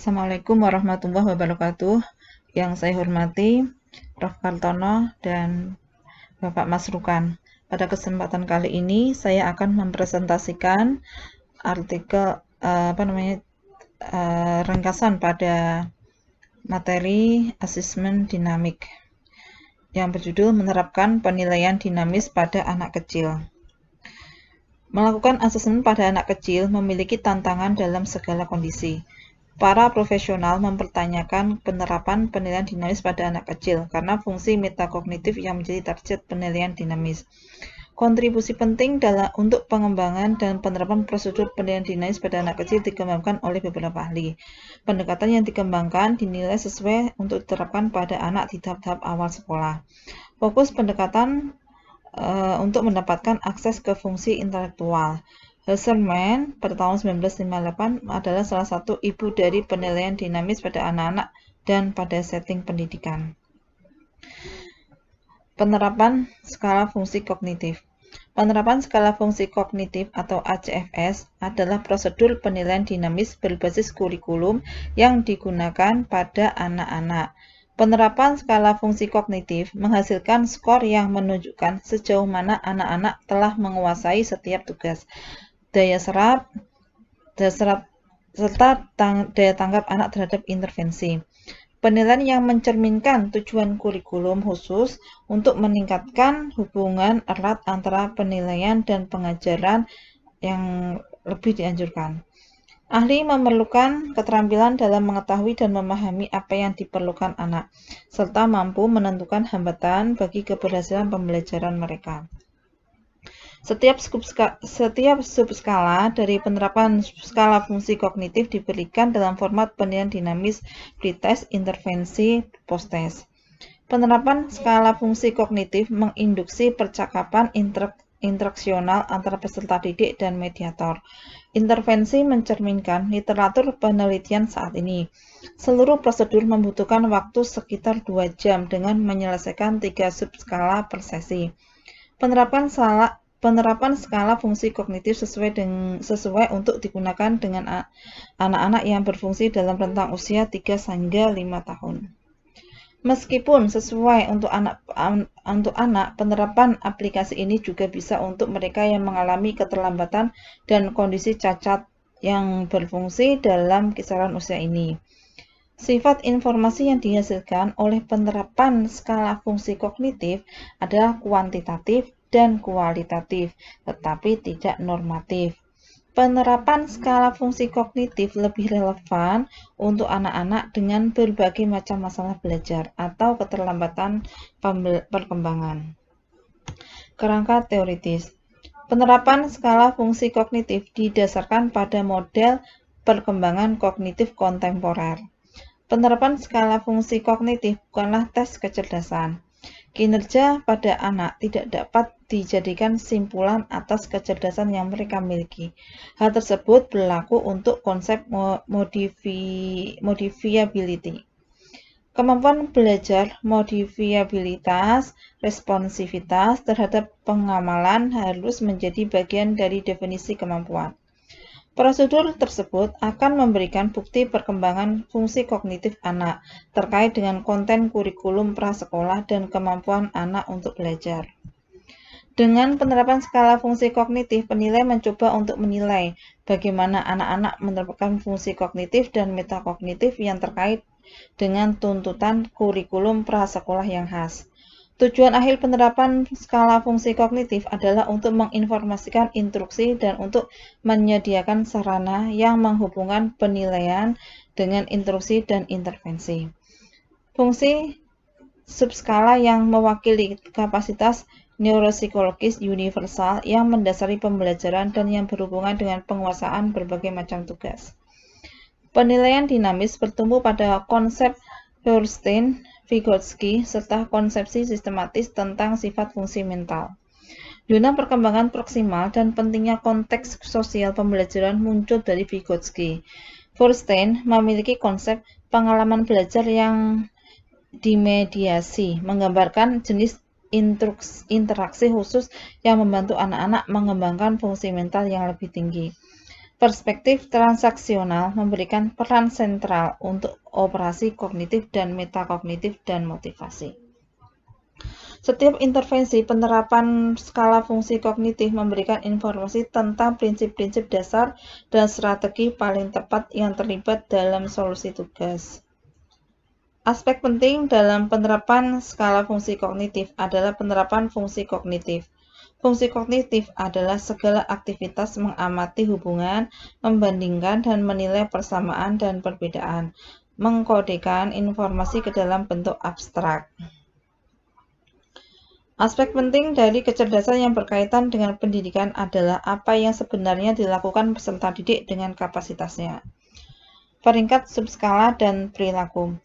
Assalamualaikum warahmatullahi wabarakatuh. Yang saya hormati Prof. Kartono dan Bapak Mas Rukan. Pada kesempatan kali ini saya akan mempresentasikan artikel ringkasan pada materi asesmen dinamik yang berjudul menerapkan penilaian dinamis pada anak kecil. Melakukan asesmen pada anak kecil memiliki tantangan dalam segala kondisi. Para profesional mempertanyakan penerapan penilaian dinamis pada anak kecil karena fungsi metakognitif yang menjadi target penilaian dinamis. Kontribusi penting untuk pengembangan dan penerapan prosedur penilaian dinamis pada anak kecil dikembangkan oleh beberapa ahli. Pendekatan yang dikembangkan dinilai sesuai untuk diterapkan pada anak di tahap-tahap awal sekolah. Fokus pendekatan untuk mendapatkan akses ke fungsi intelektual. Hasselmann pada tahun 1958 adalah salah satu ibu dari penilaian dinamis pada anak-anak dan pada setting pendidikan. Penerapan skala fungsi kognitif. Penerapan skala fungsi kognitif atau ACFS adalah prosedur penilaian dinamis berbasis kurikulum yang digunakan pada anak-anak. Penerapan skala fungsi kognitif menghasilkan skor yang menunjukkan sejauh mana anak-anak telah menguasai setiap tugas, daya serap, serta daya tanggap anak terhadap intervensi. Penilaian yang mencerminkan tujuan kurikulum khusus untuk meningkatkan hubungan erat antara penilaian dan pengajaran yang lebih dianjurkan. Ahli memerlukan keterampilan dalam mengetahui dan memahami apa yang diperlukan anak, serta mampu menentukan hambatan bagi keberhasilan pembelajaran mereka. Setiap subskala dari penerapan skala fungsi kognitif diberikan dalam format penilaian dinamis pretest, intervensi, post-test. Penerapan skala fungsi kognitif menginduksi percakapan interaksional antara peserta didik dan mediator. Intervensi mencerminkan literatur penelitian saat ini. Seluruh prosedur membutuhkan waktu sekitar 2 jam dengan menyelesaikan 3 subskala per sesi. Penerapan skala fungsi kognitif sesuai untuk digunakan dengan anak-anak yang berfungsi dalam rentang usia 3 hingga 5 tahun. Meskipun sesuai untuk anak, penerapan aplikasi ini juga bisa untuk mereka yang mengalami keterlambatan dan kondisi cacat yang berfungsi dalam kisaran usia ini. Sifat informasi yang dihasilkan oleh penerapan skala fungsi kognitif adalah kuantitatif dan kualitatif, tetapi tidak normatif. Penerapan skala fungsi kognitif lebih relevan untuk anak-anak dengan berbagai macam masalah belajar atau keterlambatan perkembangan. Kerangka teoritis. Penerapan skala fungsi kognitif didasarkan pada model perkembangan kognitif kontemporer. Penerapan skala fungsi kognitif bukanlah tes kecerdasan. Kinerja pada anak tidak dapat dijadikan simpulan atas kecerdasan yang mereka miliki. Hal tersebut berlaku untuk konsep modifiability. Kemampuan belajar, modifiabilitas, responsivitas terhadap pengamalan harus menjadi bagian dari definisi kemampuan. Prosedur tersebut akan memberikan bukti perkembangan fungsi kognitif anak terkait dengan konten kurikulum prasekolah dan kemampuan anak untuk belajar. Dengan penerapan skala fungsi kognitif, penilai mencoba untuk menilai bagaimana anak-anak menerapkan fungsi kognitif dan metakognitif yang terkait dengan tuntutan kurikulum prasekolah yang khas. Tujuan akhir penerapan skala fungsi kognitif adalah untuk menginformasikan instruksi dan untuk menyediakan sarana yang menghubungkan penilaian dengan instruksi dan intervensi. Fungsi subskala yang mewakili kapasitas neuropsikologis universal yang mendasari pembelajaran dan yang berhubungan dengan penguasaan berbagai macam tugas. Penilaian dinamis bertumbuh pada konsep Feuerstein, Vygotsky, serta konsepsi sistematis tentang sifat fungsi mental. Zona perkembangan proksimal dan pentingnya konteks sosial pembelajaran muncul dari Vygotsky. Feuerstein memiliki konsep pengalaman belajar yang dimediasi, menggambarkan jenis interaksi khusus yang membantu anak-anak mengembangkan fungsi mental yang lebih tinggi. Perspektif transaksional memberikan peran sentral untuk operasi kognitif dan metakognitif dan motivasi. Setiap intervensi penerapan skala fungsi kognitif memberikan informasi tentang prinsip-prinsip dasar dan strategi paling tepat yang terlibat dalam solusi tugas. Aspek penting dalam penerapan skala fungsi kognitif adalah penerapan fungsi kognitif. Fungsi kognitif adalah segala aktivitas mengamati hubungan, membandingkan dan menilai persamaan dan perbedaan, mengkodekan informasi ke dalam bentuk abstrak. Aspek penting dari kecerdasan yang berkaitan dengan pendidikan adalah apa yang sebenarnya dilakukan peserta didik dengan kapasitasnya. Peringkat subskala dan perilaku.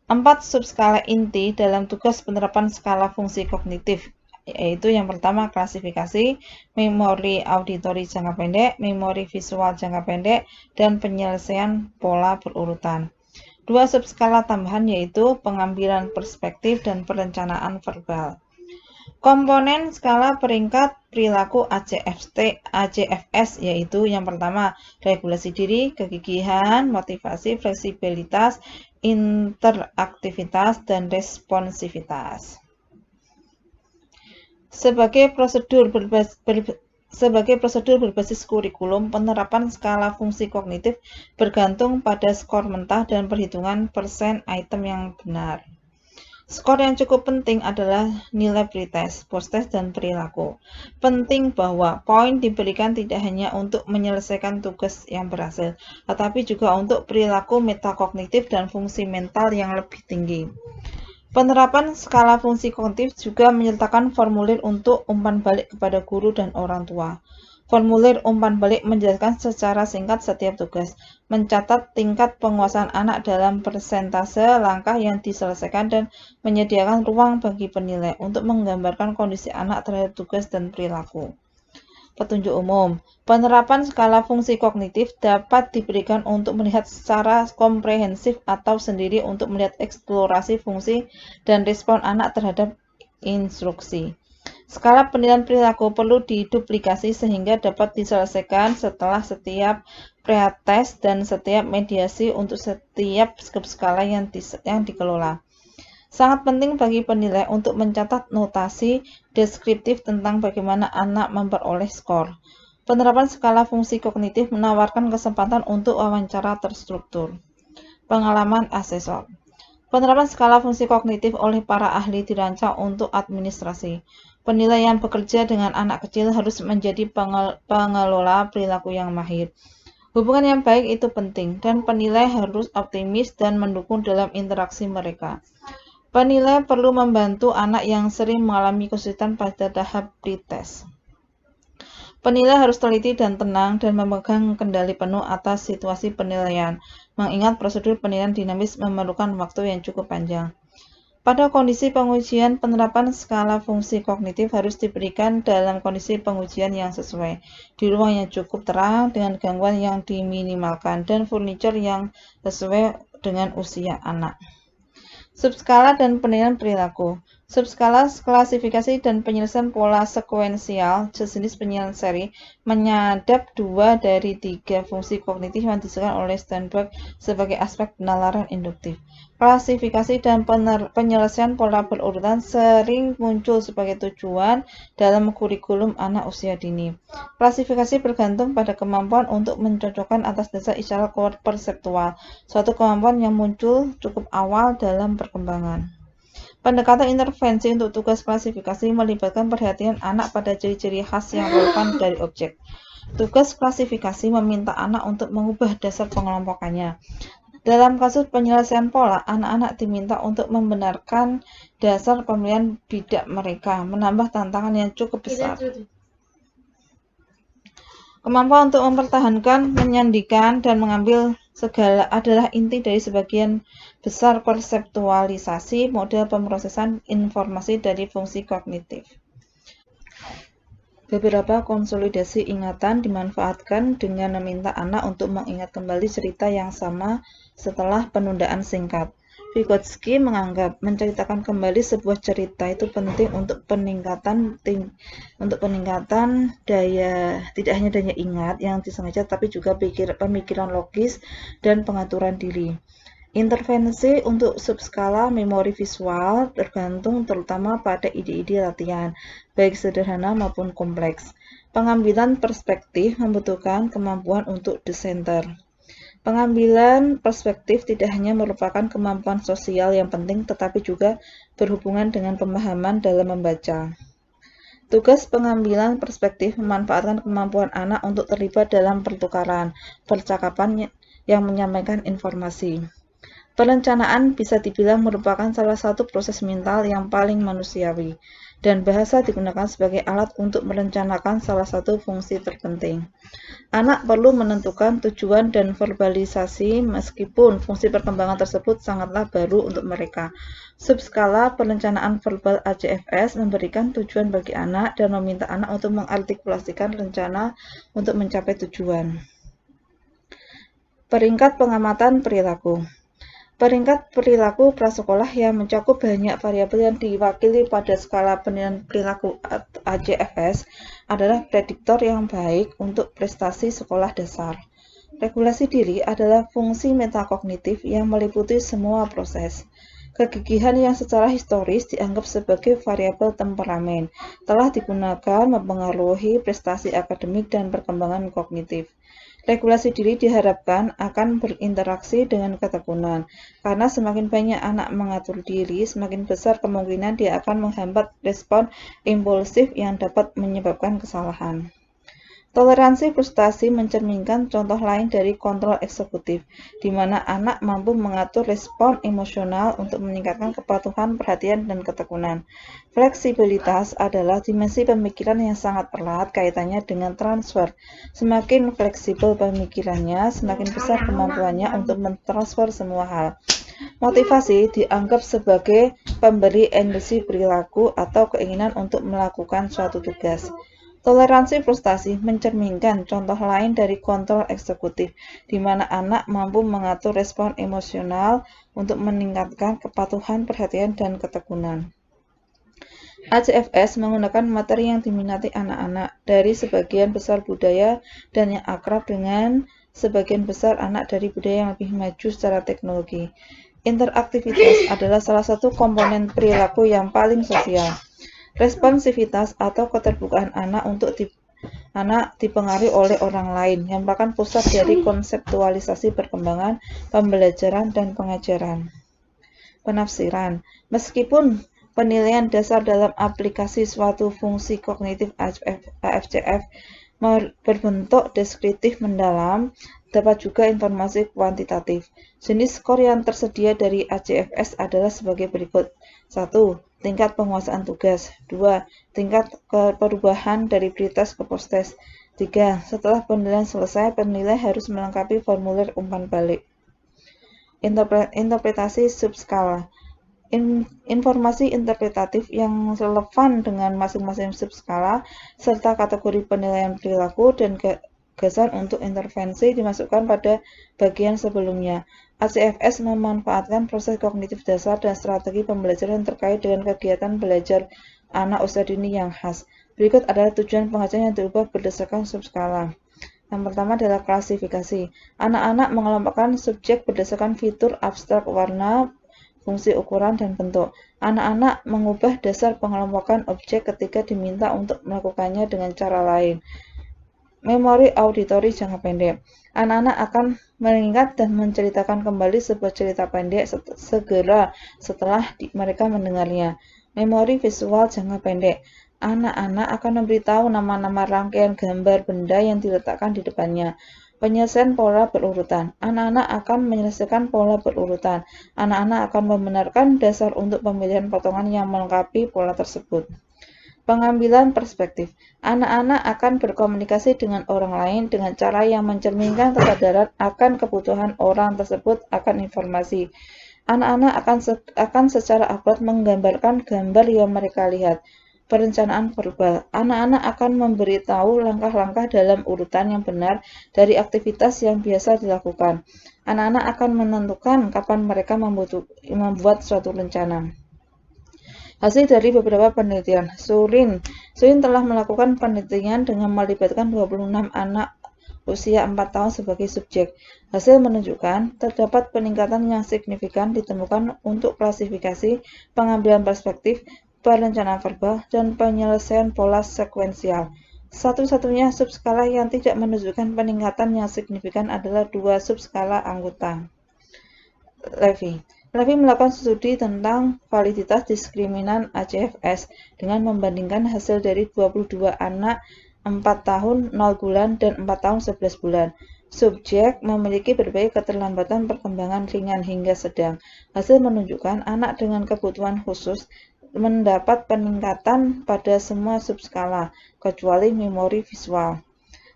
4 subskala inti dalam tugas penerapan skala fungsi kognitif, yaitu yang pertama klasifikasi, memori auditori jangka pendek, memori visual jangka pendek, dan penyelesaian pola berurutan. 2 subskala tambahan yaitu pengambilan perspektif dan perencanaan verbal. Komponen skala peringkat perilaku ACFS yaitu yang pertama regulasi diri, kegigihan, motivasi, fleksibilitas, interaktivitas, dan responsivitas. Sebagai prosedur berbasis kurikulum, penerapan skala fungsi kognitif bergantung pada skor mentah dan perhitungan persen item yang benar. Skor yang cukup penting adalah nilai pretest, post-test, dan perilaku. Penting bahwa poin diberikan tidak hanya untuk menyelesaikan tugas yang berhasil, tetapi juga untuk perilaku metakognitif dan fungsi mental yang lebih tinggi. Penerapan skala fungsi kognitif juga menyertakan formulir untuk umpan balik kepada guru dan orang tua. Formulir umpan balik menjelaskan secara singkat setiap tugas, mencatat tingkat penguasaan anak dalam persentase langkah yang diselesaikan dan menyediakan ruang bagi penilai untuk menggambarkan kondisi anak terhadap tugas dan perilaku. Petunjuk umum. Penerapan skala fungsi kognitif dapat diberikan untuk melihat secara komprehensif atau sendiri untuk melihat eksplorasi fungsi dan respon anak terhadap instruksi. Skala penilaian perilaku perlu diduplikasi sehingga dapat diselesaikan setelah setiap pretest dan setiap mediasi untuk setiap skala yang dikelola. Sangat penting bagi penilai untuk mencatat notasi deskriptif tentang bagaimana anak memperoleh skor. Penerapan skala fungsi kognitif menawarkan kesempatan untuk wawancara terstruktur. Pengalaman asesor. Penerapan skala fungsi kognitif oleh para ahli dirancang untuk administrasi. Penilai yang bekerja dengan anak kecil harus menjadi pengelola perilaku yang mahir. Hubungan yang baik itu penting, dan penilai harus optimis dan mendukung dalam interaksi mereka. Penilai perlu membantu anak yang sering mengalami kesulitan pada tahap pretest. Penilai harus teliti dan tenang dan memegang kendali penuh atas situasi penilaian, mengingat prosedur penilaian dinamis memerlukan waktu yang cukup panjang. Pada kondisi pengujian, penerapan skala fungsi kognitif harus diberikan dalam kondisi pengujian yang sesuai, di ruang yang cukup terang, dengan gangguan yang diminimalkan, dan furniture yang sesuai dengan usia anak. Subskala dan penilaian perilaku. Subskala klasifikasi dan penyelesaian pola sekuensial sejenis penilaian seri menyadap 2 dari 3 fungsi kognitif yang disebutkan oleh Sternberg sebagai aspek penalaran induktif. Klasifikasi dan penyelesaian pola berurutan sering muncul sebagai tujuan dalam kurikulum anak usia dini. Klasifikasi bergantung pada kemampuan untuk mencocokkan atas dasar isyarat perseptual, suatu kemampuan yang muncul cukup awal dalam perkembangan. Pendekatan intervensi untuk tugas klasifikasi melibatkan perhatian anak pada ciri-ciri khas yang relevan dari objek. Tugas klasifikasi meminta anak untuk mengubah dasar pengelompokannya. Dalam kasus penyelesaian pola, anak-anak diminta untuk membenarkan dasar pemilihan bidak mereka, menambah tantangan yang cukup besar. Kemampuan untuk mempertahankan, menyandikan, dan mengambil segala adalah inti dari sebagian besar konseptualisasi model pemrosesan informasi dari fungsi kognitif. Beberapa konsolidasi ingatan dimanfaatkan dengan meminta anak untuk mengingat kembali cerita yang sama setelah penundaan singkat. Vygotsky menganggap menceritakan kembali sebuah cerita itu penting untuk peningkatan daya, tidak hanya daya ingat yang disengaja, tapi juga pemikiran logis dan pengaturan diri. Intervensi untuk subskala memori visual tergantung terutama pada ide-ide latihan, baik sederhana maupun kompleks. Pengambilan perspektif membutuhkan kemampuan untuk de-center. Pengambilan perspektif tidak hanya merupakan kemampuan sosial yang penting, tetapi juga berhubungan dengan pemahaman dalam membaca. Tugas pengambilan perspektif memanfaatkan kemampuan anak untuk terlibat dalam pertukaran percakapan yang menyampaikan informasi. Perencanaan bisa dibilang merupakan salah satu proses mental yang paling manusiawi, dan bahasa digunakan sebagai alat untuk merencanakan salah satu fungsi terpenting. Anak perlu menentukan tujuan dan verbalisasi meskipun fungsi perkembangan tersebut sangatlah baru untuk mereka. Subskala perencanaan verbal ACFS memberikan tujuan bagi anak dan meminta anak untuk mengartikulasikan rencana untuk mencapai tujuan. Peringkat pengamatan perilaku. Peringkat perilaku prasekolah yang mencakup banyak variabel yang diwakili pada skala penilaian perilaku ACFS adalah prediktor yang baik untuk prestasi sekolah dasar. Regulasi diri adalah fungsi metakognitif yang meliputi semua proses. Kegigihan yang secara historis dianggap sebagai variabel temperamen telah digunakan mempengaruhi prestasi akademik dan perkembangan kognitif. Regulasi diri diharapkan akan berinteraksi dengan ketekunan, karena semakin banyak anak mengatur diri, semakin besar kemungkinan dia akan menghambat respon impulsif yang dapat menyebabkan kesalahan. Toleransi frustasi mencerminkan contoh lain dari kontrol eksekutif, di mana anak mampu mengatur respon emosional untuk meningkatkan kepatuhan, perhatian, dan ketekunan. Fleksibilitas adalah dimensi pemikiran yang sangat erat kaitannya dengan transfer. Semakin fleksibel pemikirannya, semakin besar kemampuannya untuk mentransfer semua hal. Motivasi dianggap sebagai pemberi energi perilaku atau keinginan untuk melakukan suatu tugas. Toleransi frustasi mencerminkan contoh lain dari kontrol eksekutif, di mana anak mampu mengatur respon emosional untuk meningkatkan kepatuhan, perhatian, dan ketekunan. ACFS menggunakan materi yang diminati anak-anak dari sebagian besar budaya dan yang akrab dengan sebagian besar anak dari budaya yang lebih maju secara teknologi. Interaktivitas adalah salah satu komponen perilaku yang paling sosial. Responsivitas atau keterbukaan anak dipengaruhi oleh orang lain yang merupakan pusat dari konseptualisasi perkembangan, pembelajaran, dan pengajaran. Penafsiran. Meskipun penilaian dasar dalam aplikasi suatu fungsi kognitif AFCF berbentuk deskriptif mendalam, dapat juga informasi kuantitatif. Jenis skor yang tersedia dari ACFS adalah sebagai berikut. 1. Tingkat penguasaan tugas. 2. Tingkat perubahan dari pretest ke posttest. 3. Setelah penilaian selesai, penilai harus melengkapi formulir umpan balik. Interpretasi subskala. Informasi interpretatif yang relevan dengan masing-masing subskala, serta kategori penilaian perilaku dan gagasan untuk intervensi dimasukkan pada bagian sebelumnya. ACFS memanfaatkan proses kognitif dasar dan strategi pembelajaran terkait dengan kegiatan belajar anak usia dini yang khas. Berikut adalah tujuan pengajaran yang diubah berdasarkan subskala. Yang pertama adalah klasifikasi. Anak-anak mengelompokkan subjek berdasarkan fitur abstrak warna, fungsi ukuran, dan bentuk. Anak-anak mengubah dasar pengelompokan objek ketika diminta untuk melakukannya dengan cara lain. Memori auditori jangka pendek. Anak-anak akan mengingat dan menceritakan kembali sebuah cerita pendek segera setelah mereka mendengarnya. Memori visual jangka pendek. Anak-anak akan memberitahu nama-nama rangkaian gambar benda yang diletakkan di depannya. Penyelesaian pola berurutan. Anak-anak akan menyelesaikan pola berurutan. Anak-anak akan membenarkan dasar untuk pemilihan potongan yang melengkapi pola tersebut. Pengambilan perspektif. Anak-anak akan berkomunikasi dengan orang lain dengan cara yang mencerminkan kesadaran akan kebutuhan orang tersebut akan informasi. Anak-anak akan secara akurat menggambarkan gambar yang mereka lihat. perencanaan verbal. Anak-anak akan memberitahu langkah-langkah dalam urutan yang benar dari aktivitas yang biasa dilakukan. Anak-anak akan menentukan kapan mereka membuat suatu rencana. Hasil dari beberapa penelitian, Surin telah melakukan penelitian dengan melibatkan 26 anak usia 4 tahun sebagai subjek. Hasil menunjukkan terdapat peningkatan yang signifikan ditemukan untuk klasifikasi, pengambilan perspektif, perencanaan verbal, dan penyelesaian pola sekuensial. Satu-satunya subskala yang tidak menunjukkan peningkatan yang signifikan adalah 2 subskala anggota. Levy melakukan studi tentang validitas diskriminan ACFS dengan membandingkan hasil dari 22 anak 4 tahun 0 bulan dan 4 tahun 11 bulan. Subjek memiliki berbagai keterlambatan perkembangan ringan hingga sedang. Hasil menunjukkan anak dengan kebutuhan khusus mendapat peningkatan pada semua subskala, kecuali memori visual.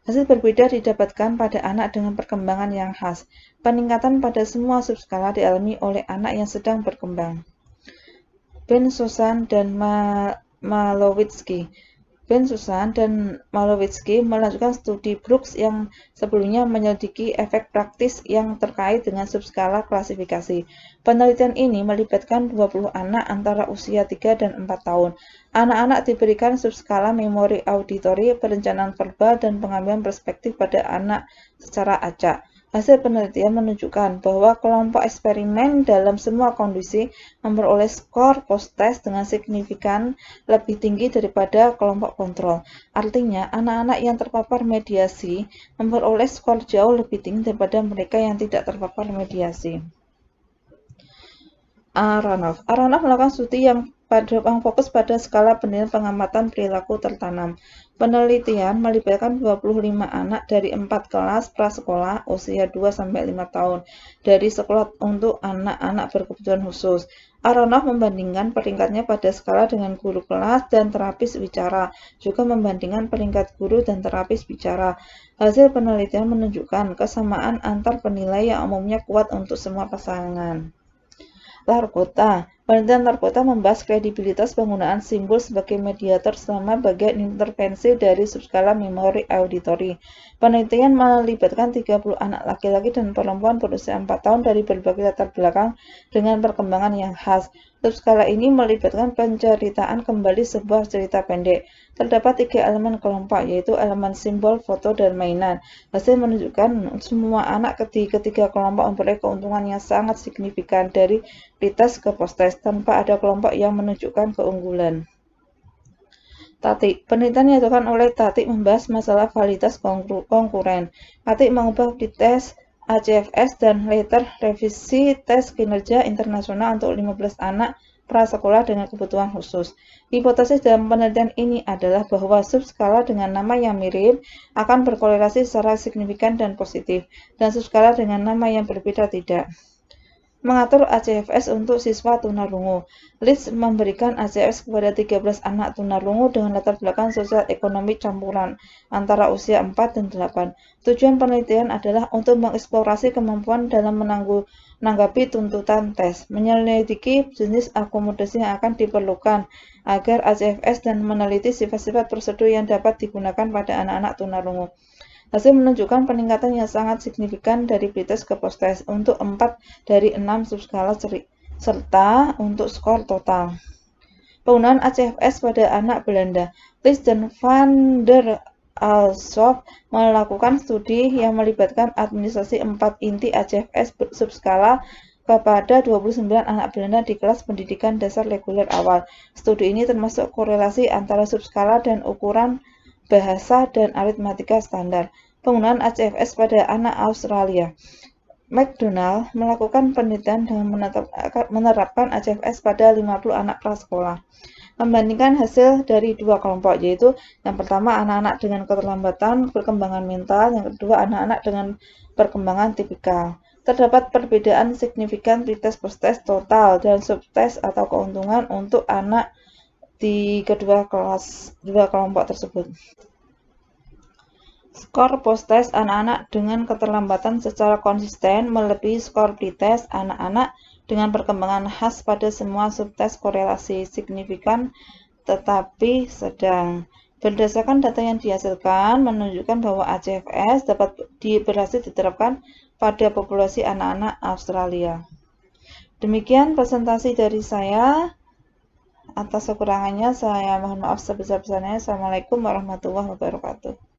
Hasil berbeda didapatkan pada anak dengan perkembangan yang khas. Peningkatan pada semua subskala dialami oleh anak yang sedang berkembang. Ben Susan dan Malowitsky melanjutkan studi Brooks yang sebelumnya menyelidiki efek praktis yang terkait dengan subskala klasifikasi. Penelitian ini melibatkan 20 anak antara usia 3 dan 4 tahun. Anak-anak diberikan subskala memori auditori, perencanaan verbal, dan pengambilan perspektif pada anak secara acak. Hasil penelitian menunjukkan bahwa kelompok eksperimen dalam semua kondisi memperoleh skor post-test dengan signifikan lebih tinggi daripada kelompok kontrol. Artinya, anak-anak yang terpapar mediasi memperoleh skor jauh lebih tinggi daripada mereka yang tidak terpapar mediasi. Aronoff melakukan studi yang fokus pada skala penilaian pengamatan perilaku tertanam. Penelitian melibatkan 25 anak dari 4 kelas prasekolah usia 2-5 tahun dari sekolah untuk anak-anak berkebutuhan khusus. Aronoff membandingkan peringkatnya pada skala dengan guru kelas dan terapis bicara, juga membandingkan peringkat guru dan terapis bicara. Hasil penelitian menunjukkan kesamaan antar penilai yang umumnya kuat untuk semua pasangan. Larkota. Penelitian Larkota membahas kredibilitas penggunaan simbol sebagai mediator selama bagian intervensi dari subskala memori auditori. Penelitian melibatkan 30 anak laki-laki dan perempuan berusia 4 tahun dari berbagai latar belakang dengan perkembangan yang khas. Subskala ini melibatkan penceritaan kembali sebuah cerita pendek. Terdapat 3 elemen kelompok, yaitu elemen simbol, foto, dan mainan. Hasil menunjukkan semua anak ketiga kelompok memperoleh keuntungan yang sangat signifikan dari pretest ke post-test tanpa ada kelompok yang menunjukkan keunggulan. Tatik. Penelitian yang dilakukan oleh Tatik membahas masalah validitas konkuren. Tatik mengubah pretest ACFS dan later revisi tes kinerja internasional untuk 15 anak prasekolah dengan kebutuhan khusus. Hipotesis dalam penelitian ini adalah bahwa subskala dengan nama yang mirip akan berkorelasi secara signifikan dan positif, dan subskala dengan nama yang berbeda tidak. Mengatur ACFS untuk siswa tunarungu. Leeds memberikan ACFS kepada 13 anak tunarungu dengan latar belakang sosial ekonomi campuran antara usia 4 dan 8. Tujuan penelitian adalah untuk mengeksplorasi kemampuan dalam menanggapi tuntutan tes, menyelidiki jenis akomodasi yang akan diperlukan agar ACFS dan meneliti sifat-sifat prosedur yang dapat digunakan pada anak-anak tunarungu. Hasil menunjukkan peningkatan yang sangat signifikan dari pretest ke post-test untuk 4 dari 6 subskala serta untuk skor total. Penggunaan ACFS pada anak Belanda. Leeds dan Van der Alsop melakukan studi yang melibatkan administrasi 4 inti ACFS subskala kepada 29 anak Belanda di kelas pendidikan dasar reguler awal. Studi ini termasuk korelasi antara subskala dan ukuran bahasa dan aritmatika standar. Penggunaan ACFS pada anak Australia. McDonald melakukan penelitian dengan menerapkan ACFS pada 50 anak prasekolah. Membandingkan hasil dari 2 kelompok, yaitu yang pertama anak-anak dengan keterlambatan perkembangan mental, yang kedua anak-anak dengan perkembangan tipikal. Terdapat perbedaan signifikan pretest post-test total dan subtest atau keuntungan untuk anak di kedua kelompok tersebut. Skor post-test anak-anak dengan keterlambatan secara konsisten melebihi skor pretest anak-anak dengan perkembangan khas pada semua subtest korelasi signifikan tetapi sedang. Berdasarkan data yang dihasilkan menunjukkan bahwa ACFS dapat berhasil diterapkan pada populasi anak-anak Australia. Demikian presentasi dari saya. Atas kekurangannya saya mohon maaf sebesar-besarnya. Assalamualaikum warahmatullahi wabarakatuh.